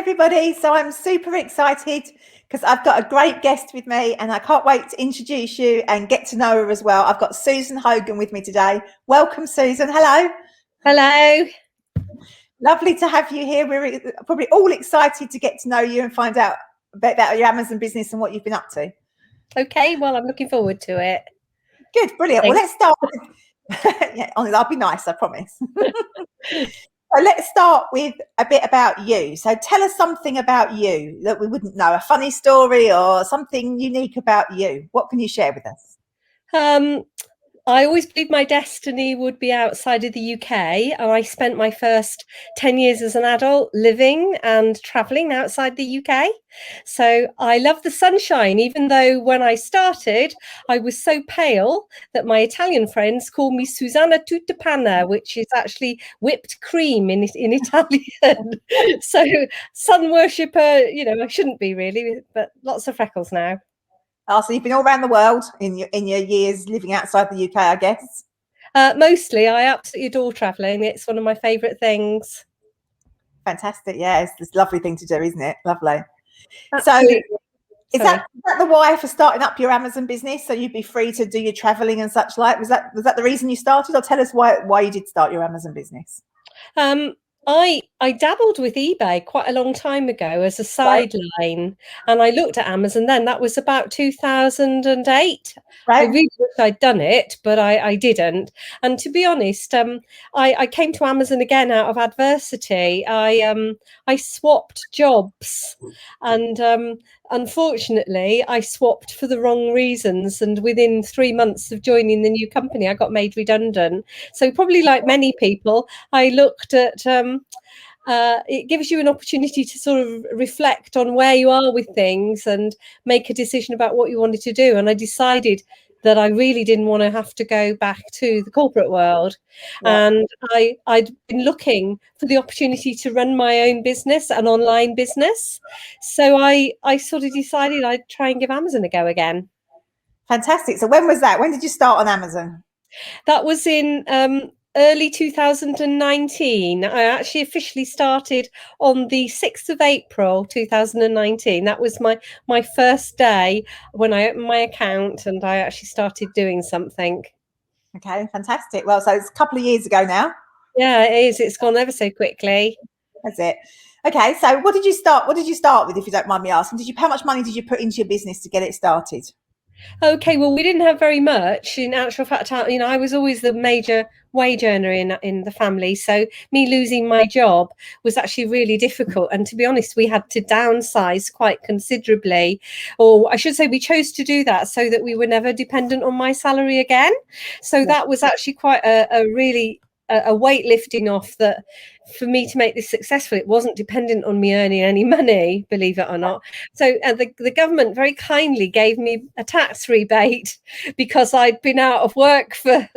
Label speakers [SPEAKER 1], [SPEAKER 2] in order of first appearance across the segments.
[SPEAKER 1] everybody. So I'm super excited because I've got a great guest with me and I can't wait to introduce you and get to know her as well. I've got Susan Hogan with me today. Welcome, Susan. Hello.
[SPEAKER 2] Hello.
[SPEAKER 1] Lovely to have you here. We're probably all excited to get to know you and find out a bit about your Amazon business and what you've been up to.
[SPEAKER 2] Okay, well, I'm looking forward to it.
[SPEAKER 1] Good, brilliant. Well, let's start with, yeah, I'll be nice, I promise. So let's start with a bit about you. So tell us something about you that we wouldn't know, a funny story or something unique about you. What can you share with us?
[SPEAKER 2] I always believed my destiny would be outside of the UK. And I spent my first 10 years as an adult living and traveling outside the UK. So I love the sunshine, even though when I started, I was so pale that my Italian friends called me Susanna tutta panna, which is actually whipped cream in Italian. So sun worshipper, I shouldn't be really, but lots of freckles now.
[SPEAKER 1] Oh, so you've been all around the world in your years living outside the UK, I guess?
[SPEAKER 2] Mostly. I absolutely adore travelling. It's one of my favourite things.
[SPEAKER 1] Fantastic. Yeah, it's a lovely thing to do, isn't it? Lovely.
[SPEAKER 2] Absolutely.
[SPEAKER 1] So is that the why for starting up your Amazon business? So you'd be free to do your travelling and such like? Was that the reason you started? Or tell us why you did start your Amazon business.
[SPEAKER 2] I dabbled with eBay quite a long time ago as a sideline, and I looked at Amazon then. That was about 2008.
[SPEAKER 1] Right.
[SPEAKER 2] I really wish I'd done it, but I didn't. And to be honest, I came to Amazon again out of adversity. I swapped jobs, and unfortunately, I swapped for the wrong reasons. And within 3 months of joining the new company, I got made redundant. So probably like many people, I looked at it gives you an opportunity to sort of reflect on where you are with things and make a decision about what you wanted to do. And I decided that I really didn't want to have to go back to the corporate world. Yeah. And I'd been looking for the opportunity to run my own business, an online business. So I sort of decided I'd try and give Amazon a go again.
[SPEAKER 1] Fantastic. So when was that? When did you start on Amazon?
[SPEAKER 2] That was in early 2019. I actually officially started on the 6th of April 2019. That was my first day when I opened my account and I actually started doing something.
[SPEAKER 1] Okay, fantastic. Well, so it's a couple of years ago now.
[SPEAKER 2] Yeah, it is. It's gone ever so quickly.
[SPEAKER 1] That's it. Okay, so what did you start with, if you don't mind me asking? How much money did you put into your business to get it started?
[SPEAKER 2] Okay, well, we didn't have very much. In actual fact, I was always the major wage earner in the family. So me losing my job was actually really difficult. And to be honest, we had to downsize quite considerably. Or I should say we chose to do that so that we were never dependent on my salary again. So that was actually quite a weight lifting off, that for me to make this successful, it wasn't dependent on me earning any money, believe it or not. So the government very kindly gave me a tax rebate because I'd been out of work for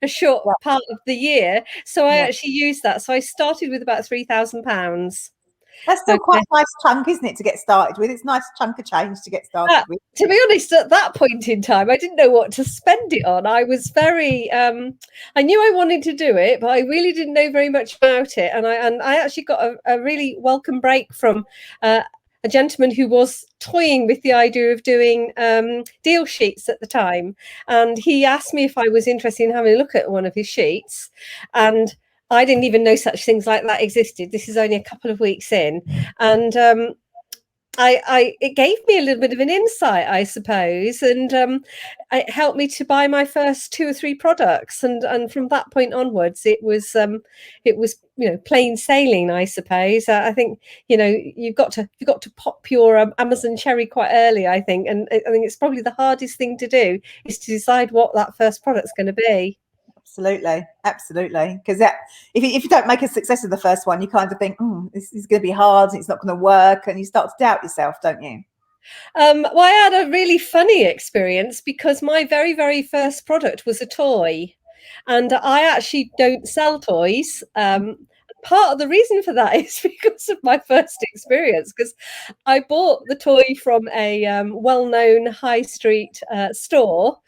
[SPEAKER 2] a short part of the year. So I actually used that. So I started with about £3,000.
[SPEAKER 1] That's still quite a nice chunk, isn't it, to get started with? It's a nice chunk of change to get started with.
[SPEAKER 2] To be honest, at that point in time, I didn't know what to spend it on. I was very, I knew I wanted to do it, but I really didn't know very much about it. And I actually got a really welcome break from a gentleman who was toying with the idea of doing deal sheets at the time. And he asked me if I was interested in having a look at one of his sheets. And I didn't even know such things like that existed. This is only a couple of weeks in. And it gave me a little bit of an insight, I suppose, and it helped me to buy my first 2 or 3 products, and from that point onwards, it was plain sailing, I suppose. I think you've got to pop your Amazon cherry quite early, I think, and I think it's probably the hardest thing to do is to decide what that first product's going to be.
[SPEAKER 1] Absolutely. Because if you don't make a success of the first one, you kind of think, this is going to be hard, it's not going to work, and you start to doubt yourself, don't you?
[SPEAKER 2] Well, I had a really funny experience because my very, very first product was a toy, and I actually don't sell toys. Part of the reason for that is because of my first experience, because I bought the toy from a well-known high street store,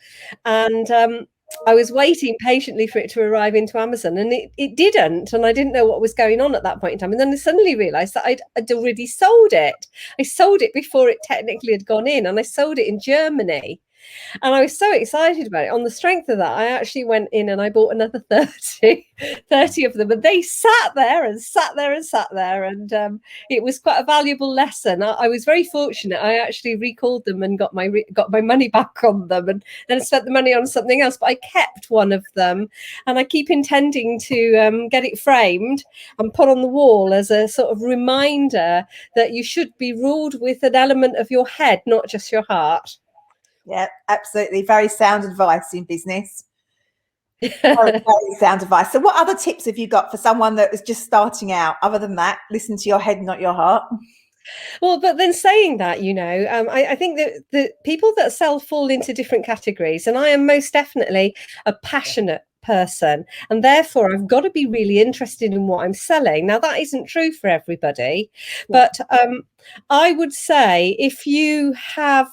[SPEAKER 2] and I was waiting patiently for it to arrive into Amazon, and it didn't. And I didn't know what was going on at that point in time. And then I suddenly realized that I'd already sold it. I sold it before it technically had gone in, and I sold it in Germany. And I was so excited about it. On the strength of that, I actually went in and I bought another 30 of them. And they sat there and sat there and sat there. And it was quite a valuable lesson. I was very fortunate. I actually recalled them and got my money back on them, and then spent the money on something else. But I kept one of them, and I keep intending to get it framed and put on the wall as a sort of reminder that you should be ruled with an element of your head, not just your heart.
[SPEAKER 1] Yeah, absolutely. Very sound advice in business. Very sound advice. So what other tips have you got for someone that was just starting out? Other than that, listen to your head, not your heart.
[SPEAKER 2] Well, but then saying that, I think that the people that sell fall into different categories, and I am most definitely a passionate person, and therefore I've got to be really interested in what I'm selling. Now, that isn't true for everybody, but I would say if you have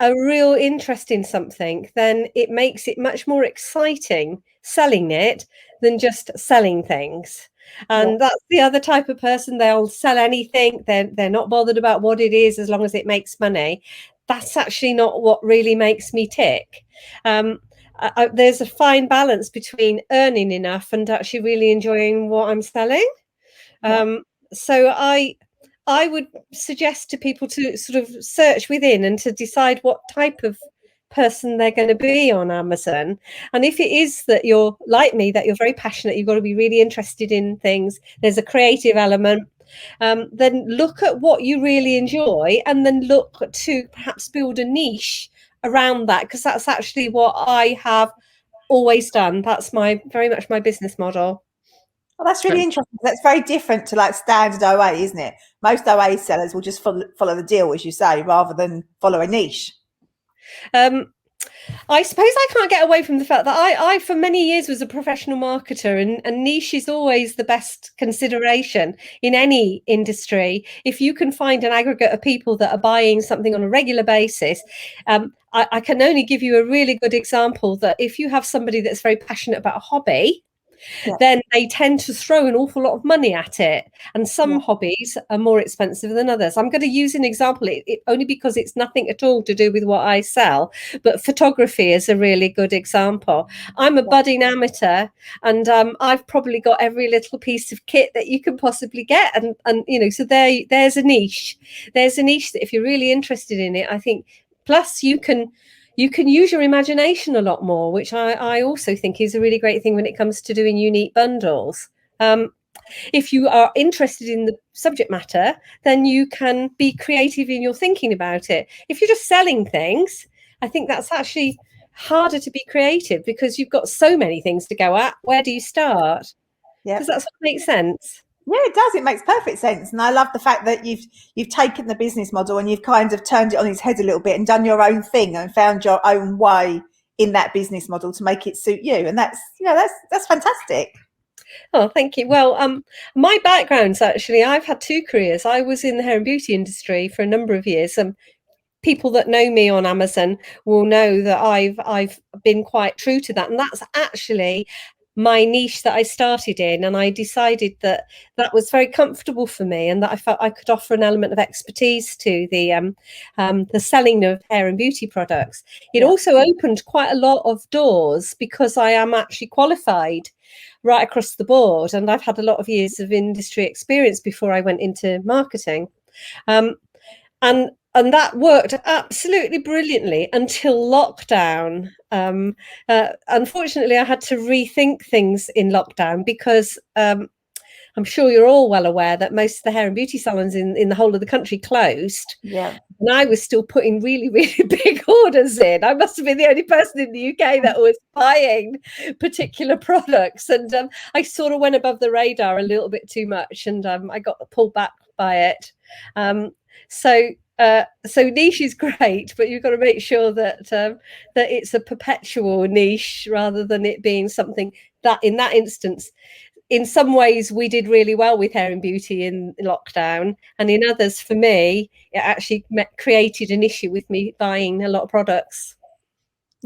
[SPEAKER 2] a real interest in something, then it makes it much more exciting selling it than just selling things. And that's the other type of person. They'll sell anything. They're not bothered about what it is as long as it makes money. That's actually not what really makes me tick. There's a fine balance between earning enough and actually really enjoying what I'm selling. So I would suggest to people to sort of search within and to decide what type of person they're going to be on Amazon. And if it is that you're like me, that you're very passionate, you've got to be really interested in things, there's a creative element, then look at what you really enjoy, and then look to perhaps build a niche around that, because that's actually what I have always done. That's very much my business model.
[SPEAKER 1] Well, that's really interesting. That's very different to like standard OA, isn't it? Most OA sellers will just follow the deal, as you say, rather than follow a niche.
[SPEAKER 2] I suppose I can't get away from the fact that I for many years was a professional marketer, and niche is always the best consideration in any industry. If you can find an aggregate of people that are buying something on a regular basis, I can only give you a really good example that if you have somebody that's very passionate about a hobby, then they tend to throw an awful lot of money at it. And some hobbies are more expensive than others. I'm going to use an example, only because it's nothing at all to do with what I sell, but photography is a really good example. I'm a budding amateur, and I've probably got every little piece of kit that you can possibly get. And so there's a niche. There's a niche that if you're really interested in it, I think, plus you can use your imagination a lot more, which I also think is a really great thing when it comes to doing unique bundles. If you are interested in the subject matter, then you can be creative in your thinking about it. If you're just selling things, I think that's actually harder to be creative, because you've got so many things to go at. Where do you start? Does that sort of make sense?
[SPEAKER 1] Yeah, it does. It makes perfect sense. And I love the fact that you've taken the business model and you've kind of turned it on its head a little bit and done your own thing and found your own way in that business model to make it suit you. And that's fantastic.
[SPEAKER 2] Oh, thank you. Well, my background's actually, I've had two careers. I was in the hair and beauty industry for a number of years. People that know me on Amazon will know that I've been quite true to that. And that's actually my niche that I started in, and I decided that was very comfortable for me, and that I felt I could offer an element of expertise to the selling of hair and beauty products. It also opened quite a lot of doors, because I am actually qualified right across the board, and I've had a lot of years of industry experience before I went into marketing. And that worked absolutely brilliantly until lockdown. Unfortunately, I had to rethink things in lockdown, because I'm sure you're all well aware that most of the hair and beauty salons in the whole of the country closed.
[SPEAKER 1] Yeah.
[SPEAKER 2] And I was still putting really, really big orders in. I must have been the only person in the UK that was buying particular products. And I sort of went above the radar a little bit too much, and I got pulled back by it. So niche is great, but you've got to make sure that that it's a perpetual niche, rather than it being something that, in that instance, in some ways we did really well with hair and beauty in lockdown, and in others, for me, it actually created an issue with me buying a lot of products.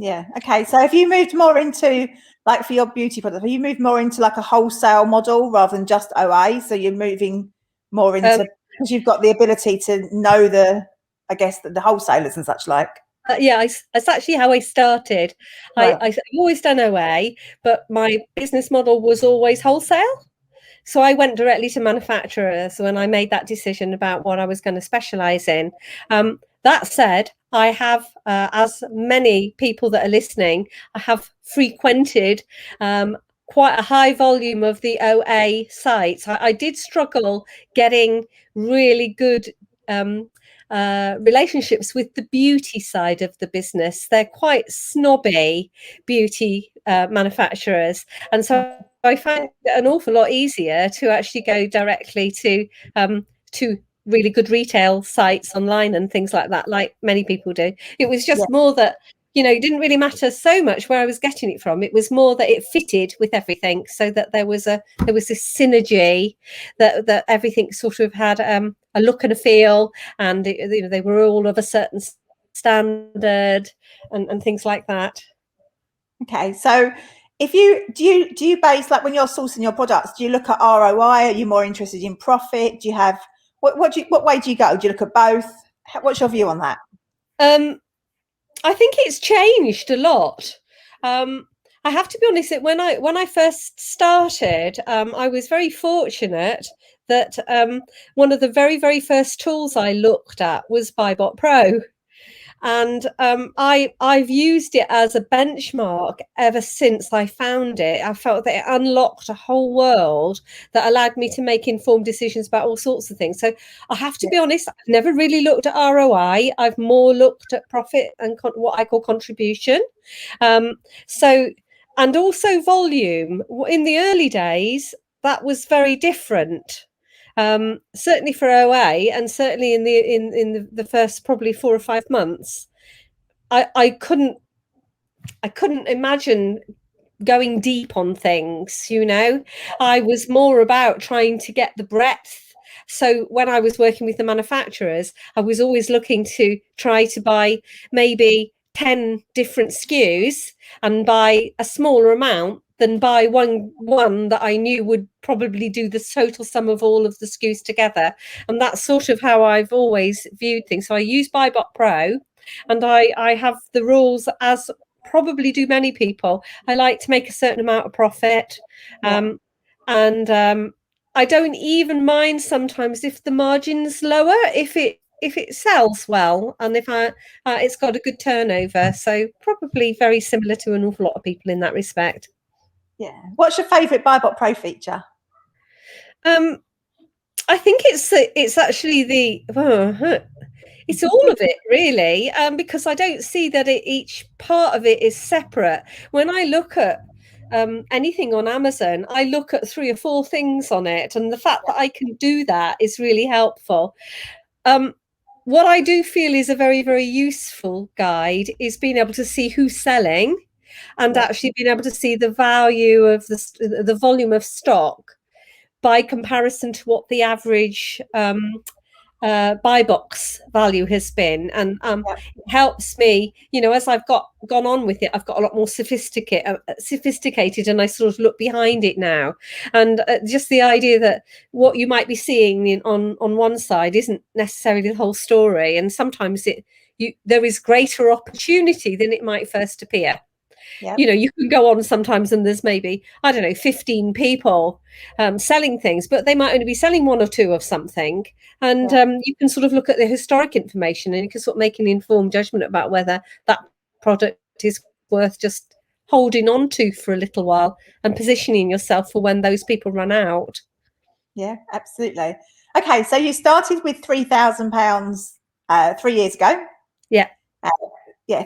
[SPEAKER 1] Yeah. Okay. So have you moved more into, like, for your beauty product, have you moved more into like a wholesale model rather than just OA? So you're moving more into, because you've got the ability to know I guess, the wholesalers and such like.
[SPEAKER 2] Yeah, that's actually how I started.
[SPEAKER 1] Right.
[SPEAKER 2] I've always done OA, but my business model was always wholesale. So I went directly to manufacturers when I made that decision about what I was going to specialize in. That said, I have, as many people that are listening, I have frequented quite a high volume of the OA sites. I did struggle getting really good relationships with the beauty side of the business. They're quite snobby beauty manufacturers, and so I find it an awful lot easier to actually go directly to really good retail sites online and things like that, like many people do. It was just more that, it didn't really matter so much where I was getting it from. It was more that it fitted with everything, so that there was this synergy, that everything sort of had a look and a feel, and they were all of a certain standard and things like that.
[SPEAKER 1] Okay. So if do you base, like, when you're sourcing your products, do you look at ROI? Are you more interested in profit? Do you have, what way do you go? Do you look at both? What's your view on that?
[SPEAKER 2] I think it's changed a lot. I have to be honest, that when I first started, I was very fortunate that one of the very, very first tools I looked at was BuyBotPro. And I've used it as a benchmark ever since I found it. I felt that it unlocked a whole world that allowed me to make informed decisions about all sorts of things. So I have to be honest, I've never really looked at ROI. I've more looked at profit and what I call contribution. And also volume. In the early days, that was very different. Certainly for OA, and certainly in the first probably 4 or 5 months, I couldn't imagine going deep on things. I was more about trying to get the breadth. So when I was working with the manufacturers, I was always looking to try to buy maybe 10 different SKUs and buy a smaller amount than buy one that I knew would probably do the total sum of all of the SKUs together. And that's sort of how I've always viewed things. So I use BuyBotPro, and I have the rules, as probably do many people. I like to make a certain amount of profit, and I don't even mind sometimes if the margin's lower, if it sells well, and if it's got a good turnover. So probably very similar to an awful lot of people in that respect.
[SPEAKER 1] Yeah. What's your favourite BuyBotPro feature?
[SPEAKER 2] I think it's actually it's all of it, really, because I don't see that each part of it is separate. When I look at anything on Amazon, I look at 3 or 4 things on it, and the fact that I can do that is really helpful. What I do feel is a very, very useful guide is being able to see who's selling, and actually being able to see the value of the volume of stock by comparison to what the average buy box value has been, and it helps me, as I've gone on with it, I've got a lot more sophisticated, and I sort of look behind it now, and just the idea that what you might be seeing on one side isn't necessarily the whole story, and sometimes there is greater opportunity than it might first appear.
[SPEAKER 1] Yep.
[SPEAKER 2] You can go on sometimes and there's maybe, 15 people selling things, but they might only be selling 1 or 2 of something. And you can sort of look at the historic information, and you can sort of make an informed judgment about whether that product is worth just holding on to for a little while and positioning yourself for when those people run out.
[SPEAKER 1] Yeah, absolutely. Okay, so you started with £3,000 3 years ago.
[SPEAKER 2] Yeah.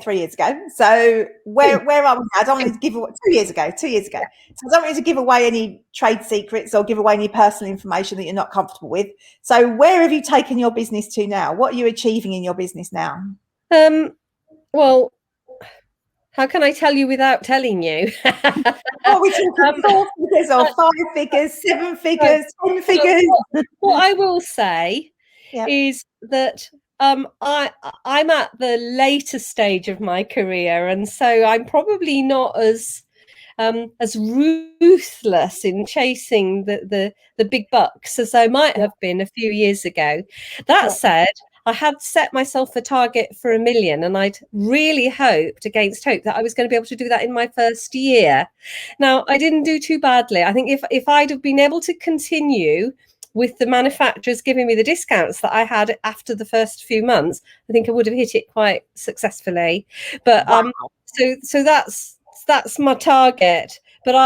[SPEAKER 1] 3 years ago. So where are we now? I don't want to give away 2 years ago. 2 years ago. So I don't want you to give away any trade secrets or give away any personal information that you're not comfortable with. So where have you taken your business to now? What are you achieving in your business now?
[SPEAKER 2] Well, how can I tell you without telling you?
[SPEAKER 1] Are we talking 4 figures or 5 figures, 7 figures, 10 figures?
[SPEAKER 2] What I will say is that I'm at the later stage of my career, and so I'm probably not as ruthless in chasing the big bucks as I might have been a few years ago. That said, I had set myself a target for 1 million, and I'd really hoped against hope that I was going to be able to do that in my first year. Now, I didn't do too badly. I think if I'd have been able to continue with the manufacturers giving me the discounts that I had after the first few months, I think I would have hit it quite successfully. But so that's my target. But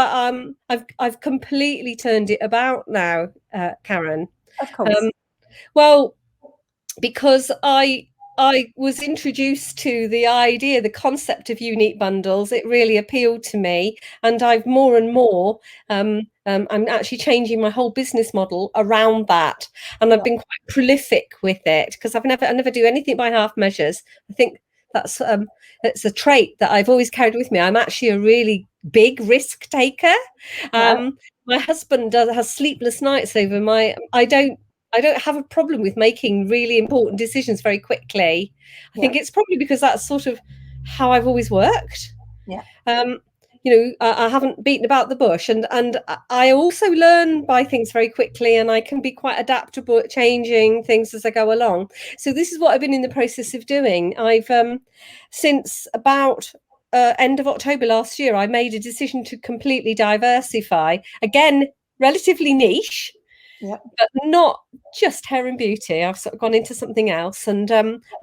[SPEAKER 2] I've completely turned it about now, Karen.
[SPEAKER 1] Of course.
[SPEAKER 2] Well, because I was introduced to the idea, the concept of unique bundles. It really appealed to me, and I've more and more. I'm actually changing my whole business model around that, and I've been quite prolific with it because I never do anything by half measures. I think that's it's a trait that I've always carried with me. I'm actually a really big risk taker. My husband has sleepless nights over my. I don't have a problem with making really important decisions very quickly. I think it's probably because that's sort of how I've always worked. I haven't beaten about the bush, and I also learn by things very quickly, and I can be quite adaptable at changing things as I go along. So this is what I've been in the process of doing. I've since about end of October last year, I made a decision to completely diversify. Again, relatively niche, but not just hair and beauty. I've sort of gone into something else, and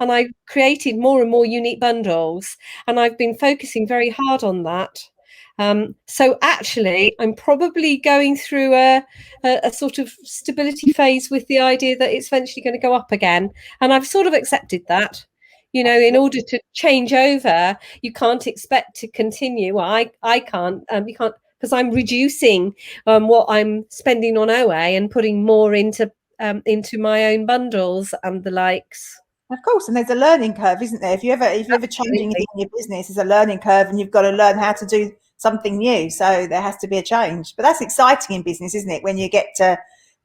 [SPEAKER 2] I created more and more unique bundles, and I've been focusing very hard on that. So actually, I'm probably going through a sort of stability phase with the idea that it's eventually going to go up again, and I've sort of accepted that. In order to change over, you can't expect to continue. Well, I can't. You can't, because I'm reducing what I'm spending on OA and putting more into my own bundles and the likes.
[SPEAKER 1] Of course, and there's a learning curve, isn't there? If you ever change anything in your business, there's a learning curve, and you've got to learn how to do something new. So there has to be a change. But that's exciting in business, isn't it? When you get to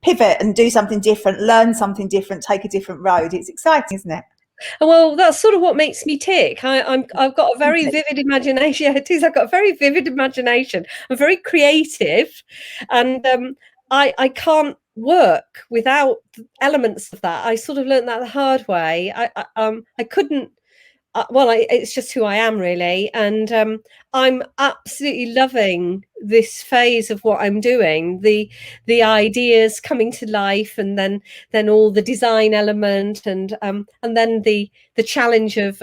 [SPEAKER 1] pivot and do something different, learn something different, take a different road. It's exciting, isn't it?
[SPEAKER 2] Well, that's sort of what makes me tick. I've got a very vivid imagination. Yeah, it is. I've got a very vivid imagination. I'm very creative, and I can't work without elements of that. I sort of learned that the hard way. I couldn't. It's just who I am, really, and I'm absolutely loving this phase of what I'm doing. The ideas coming to life, and then all the design element, and then the challenge of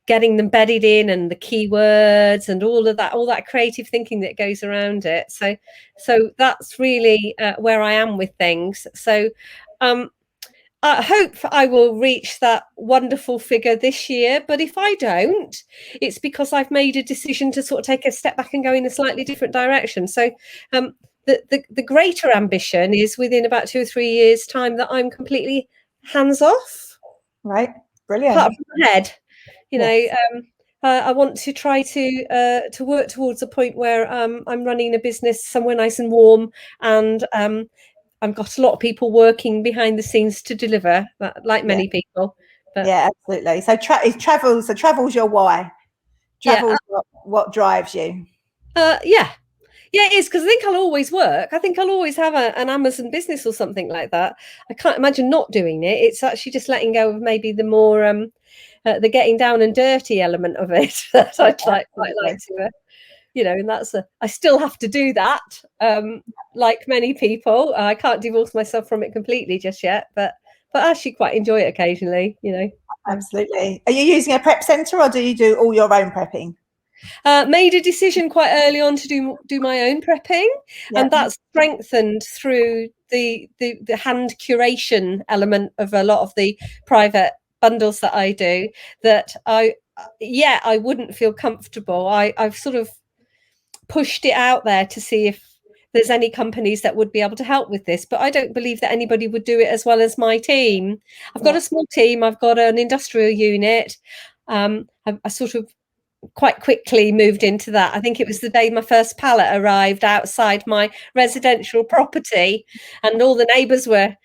[SPEAKER 2] getting them bedded in, and the keywords, and all that creative thinking that goes around it. So that's really where I am with things. So. I hope I will reach that wonderful figure this year, but if I don't, it's because I've made a decision to sort of take a step back and go in a slightly different direction. So the greater ambition is within about 2 or 3 years' time that I'm completely hands off.
[SPEAKER 1] Right, brilliant.
[SPEAKER 2] Apart from my head, I want to try to work towards a point where I'm running a business somewhere nice and warm, and I've got a lot of people working behind the scenes to deliver, like many people. But
[SPEAKER 1] yeah, absolutely. So travel's your why. Travel's what drives you.
[SPEAKER 2] Yeah, it is, because I think I'll always work. I think I'll always have an Amazon business or something like that. I can't imagine not doing it. It's actually just letting go of maybe the more the getting down and dirty element of it that I'd like to. And that's I still have to do that. Like many people, I can't divorce myself from it completely just yet, but I actually quite enjoy it occasionally.
[SPEAKER 1] Absolutely. Are you using a prep centre, or do you do all your own prepping?
[SPEAKER 2] Made a decision quite early on to do my own prepping, and that's strengthened through the hand curation element of a lot of the private bundles that I do. That I wouldn't feel comfortable. I've sort of pushed it out there to see if there's any companies that would be able to help with this, but I don't believe that anybody would do it as well as my team. I've got a small team. I've got an industrial unit. I sort of quite quickly moved into that. I think it was the day my first pallet arrived outside my residential property, and all the neighbours were,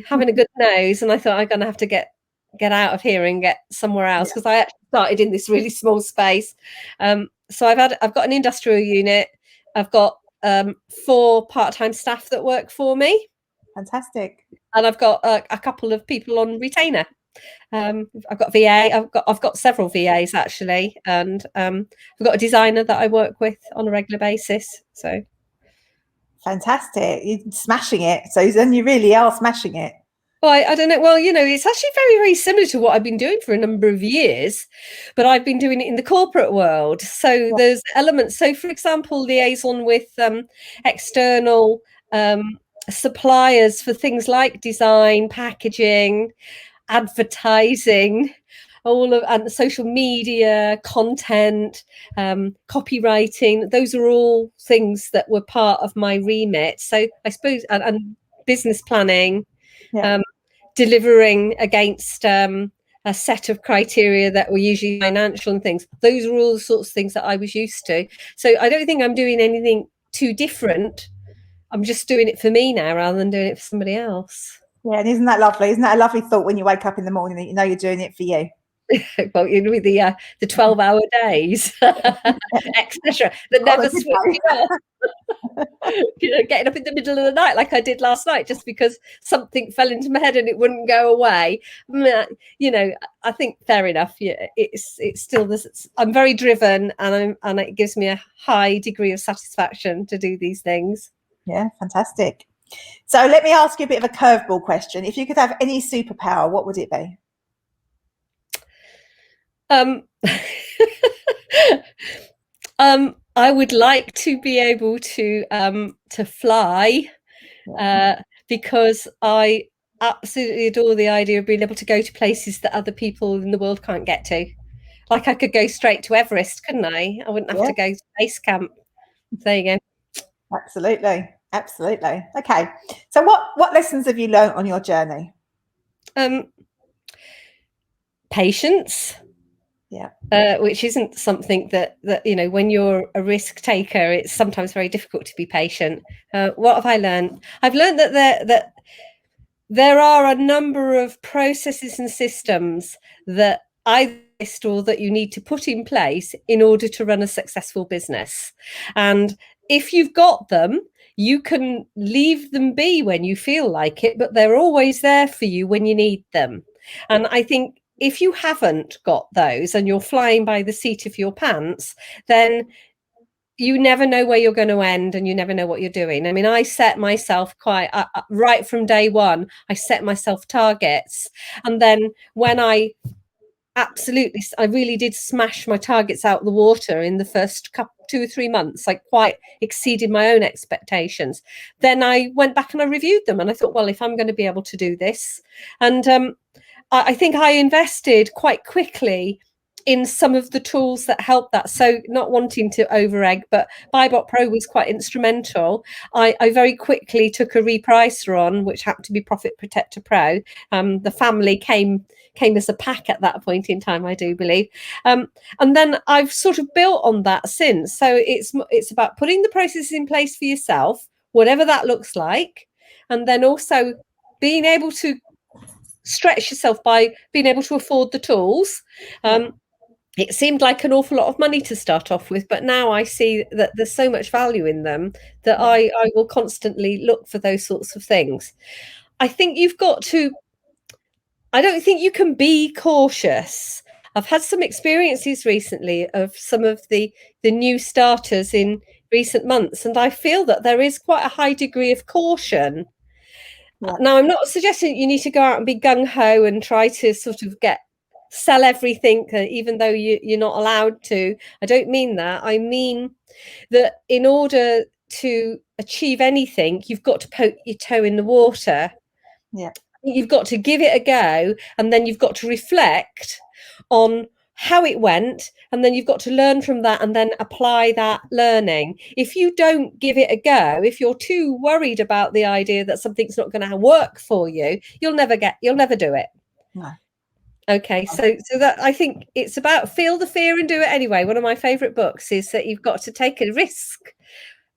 [SPEAKER 2] having a good nose, and I thought I'm going to have to get get out of here and get somewhere else, because I actually started in this really small space. So I've got an industrial unit. I've got 4 part-time staff that work for me.
[SPEAKER 1] Fantastic.
[SPEAKER 2] And I've got a couple of people on retainer. I've got VA. I've got several VAs actually, and I've got a designer that I work with on a regular basis. So
[SPEAKER 1] fantastic! You're smashing it, Susan. You really are smashing it.
[SPEAKER 2] Well, I don't know. Well, it's actually very, very similar to what I've been doing for a number of years, but I've been doing it in the corporate world. So there's elements. So, for example, liaison with external suppliers for things like design, packaging, advertising, and social media, content, copywriting. Those are all things that were part of my remit. So I suppose, and business planning. Delivering against a set of criteria that were usually financial and things. Those are all the sorts of things that I was used to. So I don't think I'm doing anything too different. I'm just doing it for me now rather than doing it for somebody else.
[SPEAKER 1] Yeah, and isn't that lovely? Isn't that a lovely thought when you wake up in the morning that you know you're doing it for you?
[SPEAKER 2] Well, with the 12-hour days, etc. That never switch off. Getting up in the middle of the night like I did last night just because something fell into my head and it wouldn't go away. I think fair enough. Yeah, it's still this. I'm very driven, and it gives me a high degree of satisfaction to do these things.
[SPEAKER 1] Yeah, fantastic. So let me ask you a bit of a curveball question. If you could have any superpower, what would it be?
[SPEAKER 2] I would like to be able to fly, because I absolutely adore the idea of being able to go to places that other people in the world can't get to. Like I could go straight to Everest, couldn't I? I wouldn't have to go to base camp. There you go.
[SPEAKER 1] Absolutely. Absolutely. Okay. So what lessons have you learned on your journey?
[SPEAKER 2] Patience. Which isn't something that when you're a risk taker, it's sometimes very difficult to be patient. What have I learned? I've learned that there are a number of processes and systems that I or that you need to put in place in order to run a successful business. And if you've got them, you can leave them be when you feel like it, but they're always there for you when you need them. And I think if you haven't got those and you're flying by the seat of your pants, then you never know where you're going to end and you never know what you're doing. I mean, I set myself right from day one, I set myself targets. And then when I really did smash my targets out the water in the first 2 or 3 months, I quite exceeded my own expectations. Then I went back and I reviewed them and I thought, well, if I'm going to be able to do this, and I think I invested quite quickly in some of the tools that help that. So not wanting to over-egg, but BuyBotPro was quite instrumental. I very quickly took a repricer on, which happened to be Profit Protector Pro. The family came as a pack at that point in time, I do believe. And then I've sort of built on that since. So it's about putting the processes in place for yourself, whatever that looks like, and then also being able to stretch yourself by being able to afford the tools. It seemed like an awful lot of money to start off with, but now I see that there's so much value in them that I will constantly look for those sorts of things. I think I don't think you can be cautious. I've had some experiences recently of some of the new starters in recent months, and I feel that there is quite a high degree of caution. Now, I'm not suggesting you need to go out and be gung-ho and try to sort of sell everything, even though you're not allowed to. I don't mean that. I mean that in order to achieve anything, you've got to poke your toe in the water. You've got to give it a go, and then you've got to reflect on how it went, and then you've got to learn from that and then apply that learning. If you don't give it a go, if you're too worried about the idea that something's not going to work for you, you'll never do it.
[SPEAKER 1] No.
[SPEAKER 2] Okay, so that I think it's about feel the fear and do it anyway. One of my favorite books is that you've got to take a risk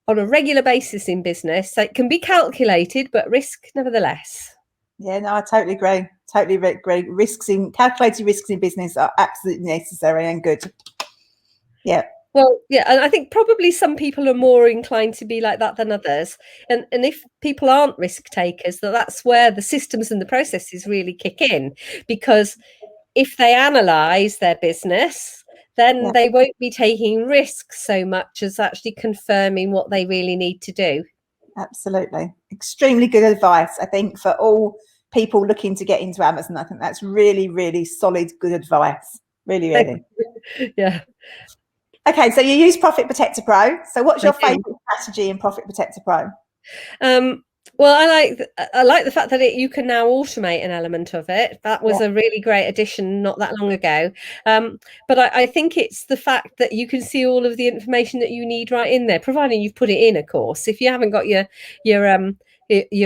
[SPEAKER 2] on a regular basis in business. So it can be calculated, but risk nevertheless.
[SPEAKER 1] Yeah, no, I totally agree. Totally agree. Calculated risks in business are absolutely necessary and good. Yeah.
[SPEAKER 2] Well, yeah, and I think probably some people are more inclined to be like that than others. And if people aren't risk takers, that's where the systems and the processes really kick in. Because if they analyze their business, then they won't be taking risks so much as actually confirming what they really need to do.
[SPEAKER 1] Absolutely. Extremely good advice, I think, for all people looking to get into Amazon. I think that's really, really solid, good advice. Really, really.
[SPEAKER 2] Yeah.
[SPEAKER 1] Okay, so you use Profit Protector Pro. So what's your favourite strategy in Profit Protector Pro?
[SPEAKER 2] Well, I like the fact that you can now automate an element of it. That was a really great addition not that long ago. But I think it's the fact that you can see all of the information that you need right in there, providing you've put it in, of course. If you haven't got your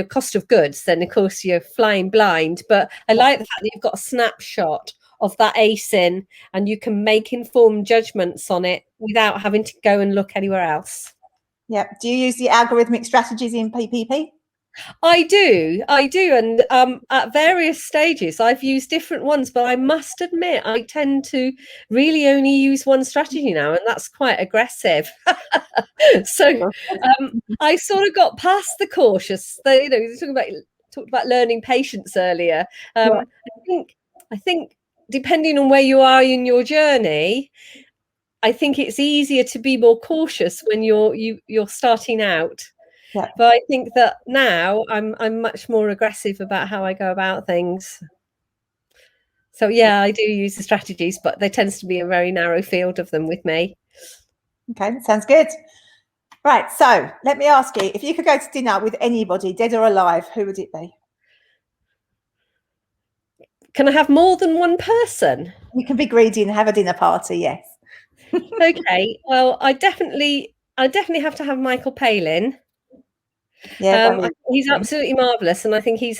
[SPEAKER 2] cost of goods, then of course you're flying blind. But I like the fact that you've got a snapshot of that ASIN and you can make informed judgments on it without having to go and look anywhere else.
[SPEAKER 1] Yeah. Do you use the algorithmic strategies in PPP?
[SPEAKER 2] I do. And at various stages, I've used different ones, but I must admit, I tend to really only use one strategy now, and that's quite aggressive. So I sort of got past the cautious. Talked about learning patience earlier. I think depending on where you are in your journey, I think it's easier to be more cautious when you're starting out.
[SPEAKER 1] Yeah.
[SPEAKER 2] But I think that now I'm much more aggressive about how I go about things. So yeah, I do use the strategies, but there tends to be a very narrow field of them with me.
[SPEAKER 1] Okay, sounds good. Right, so let me ask you, if you could go to dinner with anybody, dead or alive, who would it be?
[SPEAKER 2] Can I have more than one person?
[SPEAKER 1] You can be greedy and have a dinner party, yes.
[SPEAKER 2] Okay, well, I definitely have to have Michael Palin.
[SPEAKER 1] Yeah,
[SPEAKER 2] he's absolutely marvelous, and I think he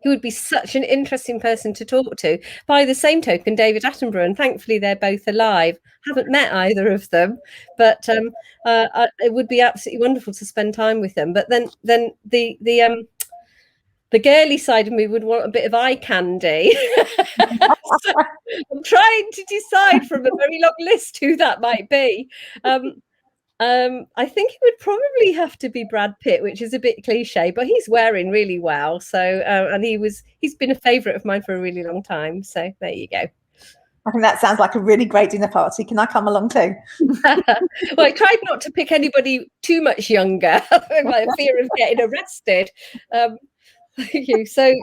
[SPEAKER 2] would be such an interesting person to talk to. By the same token, David Attenborough, and thankfully they're both alive. Haven't met either of them, but it would be absolutely wonderful to spend time with them. But then the girly side of me would want a bit of eye candy. So I'm trying to decide from a very long list who that might be. I think it would probably have to be Brad Pitt, which is a bit cliche, but he's wearing really well. So, and he's been a favourite of mine for a really long time. So there you go.
[SPEAKER 1] I think that sounds like a really great dinner party. Can I come along too?
[SPEAKER 2] Well, I tried not to pick anybody too much younger, by fear of getting arrested. So,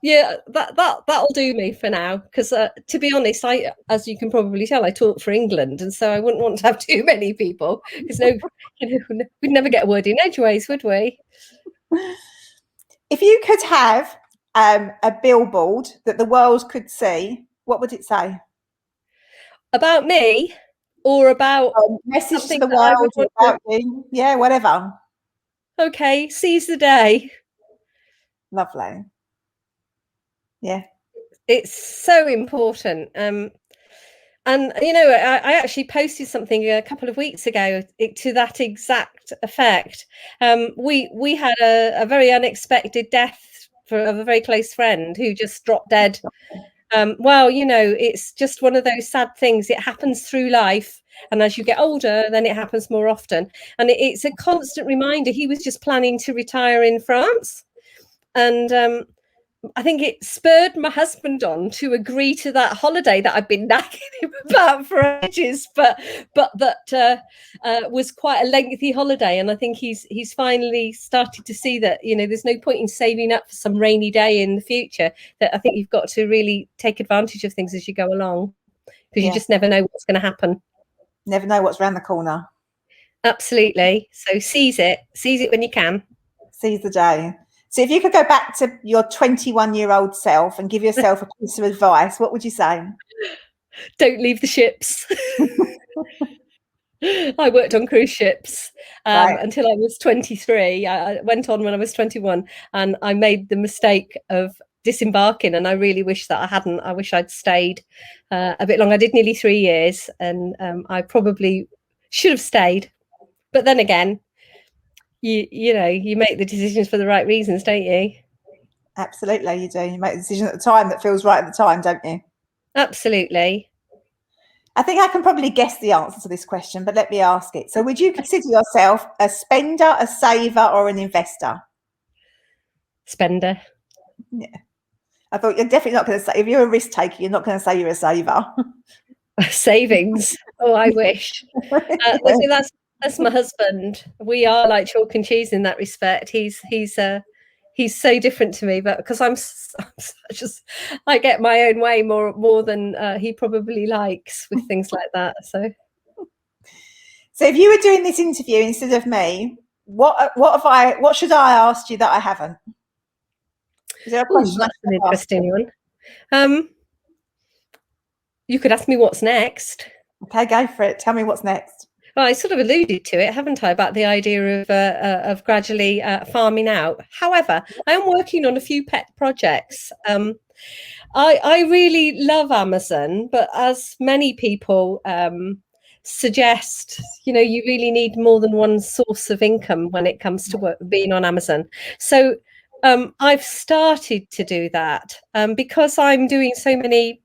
[SPEAKER 2] yeah, that'll do me for now. Because to be honest, as you can probably tell, I talk for England, and so I wouldn't want to have too many people because we'd never get a word in edgeways, would we?
[SPEAKER 1] If you could have a billboard that the world could see, what would it say?
[SPEAKER 2] About me, or about
[SPEAKER 1] message to the world, about you? Yeah, whatever.
[SPEAKER 2] Okay, seize the day.
[SPEAKER 1] Lovely. Yeah,
[SPEAKER 2] it's so important. And I actually posted something a couple of weeks ago to that exact effect. We had a very unexpected death of a very close friend who just dropped dead. Well, it's just one of those sad things. It happens through life, and as you get older, then it happens more often. And it's a constant reminder. He was just planning to retire in France, and I think it spurred my husband on to agree to that holiday that I've been nagging him about for ages, but that was quite a lengthy holiday. And I think he's finally started to see that, there's no point in saving up for some rainy day in the future, that I think you've got to really take advantage of things as you go along, because you just never know what's going to happen.
[SPEAKER 1] Never know what's around the corner.
[SPEAKER 2] Absolutely. So seize it when you can.
[SPEAKER 1] Seize the day. So if you could go back to your 21-year-old self and give yourself a piece of advice, what would you say?
[SPEAKER 2] Don't leave the ships. I worked on cruise ships until I was 23. I went on when I was 21, and I made the mistake of disembarking, and I really wish that I hadn't. I wish I'd stayed a bit longer. I did nearly 3 years, and I probably should have stayed. But then again, you make the decisions for the right reasons, don't you?
[SPEAKER 1] Absolutely, you do. You make a decision at the time that feels right at the time, don't you?
[SPEAKER 2] Absolutely.
[SPEAKER 1] I think I can probably guess the answer to this question, but let me ask it. So would you consider yourself a spender, a saver, or an investor?
[SPEAKER 2] Spender.
[SPEAKER 1] Yeah. I thought you're definitely not going to say, if you're a risk taker, you're not going to say you're a saver.
[SPEAKER 2] Savings. Oh, I wish. That's my husband. We are like chalk and cheese in that respect. He's so different to me, but because I'm such as I get my own way more than he probably likes with things like that. So
[SPEAKER 1] if you were doing this interview instead of me, what should I ask you that I haven't? Is there a question?
[SPEAKER 2] That's an interesting one. You could ask me what's next.
[SPEAKER 1] Okay, go for it. Tell me what's next.
[SPEAKER 2] Well, I sort of alluded to it, haven't I, about the idea of gradually farming out. However, I am working on a few pet projects. I really love Amazon, but as many people suggest, you really need more than one source of income when it comes to being on Amazon. So I've started to do that because I'm doing so many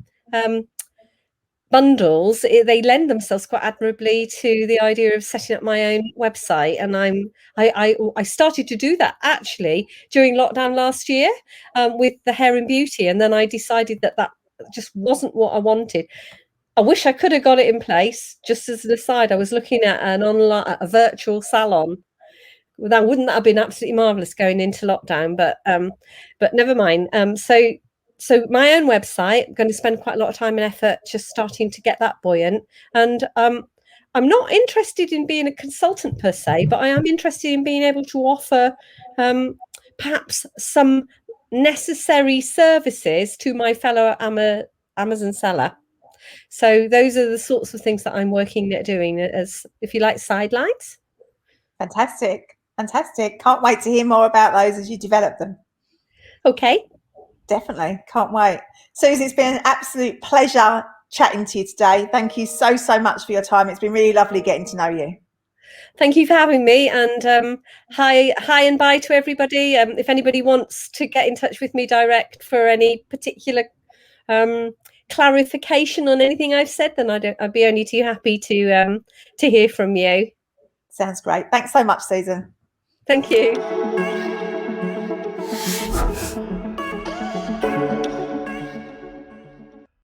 [SPEAKER 2] bundles. They lend themselves quite admirably to the idea of setting up my own website, and I started to do that actually during lockdown last year with the hair and beauty, and then I decided that just wasn't what I wanted. I wish I could have got it in place. Just as an aside, I was looking at a virtual salon. Wouldn't that have been absolutely marvelous going into lockdown? But never mind. So my own website, I'm going to spend quite a lot of time and effort just starting to get that buoyant. And I'm not interested in being a consultant per se, but I am interested in being able to offer perhaps some necessary services to my fellow Amazon seller. So those are the sorts of things that I'm working at doing as, if you like, sidelines.
[SPEAKER 1] Fantastic. Can't wait to hear more about those as you develop them.
[SPEAKER 2] Okay.
[SPEAKER 1] Definitely. Can't wait. Susan, it's been an absolute pleasure chatting to you today. Thank you so much for your time. It's been really lovely getting to know you.
[SPEAKER 2] Thank you for having me, and hi and bye to everybody. If anybody wants to get in touch with me direct for any particular clarification on anything I've said, then I'd be only too happy to hear from you.
[SPEAKER 1] Sounds great. Thanks so much, Susan.
[SPEAKER 2] Thank you.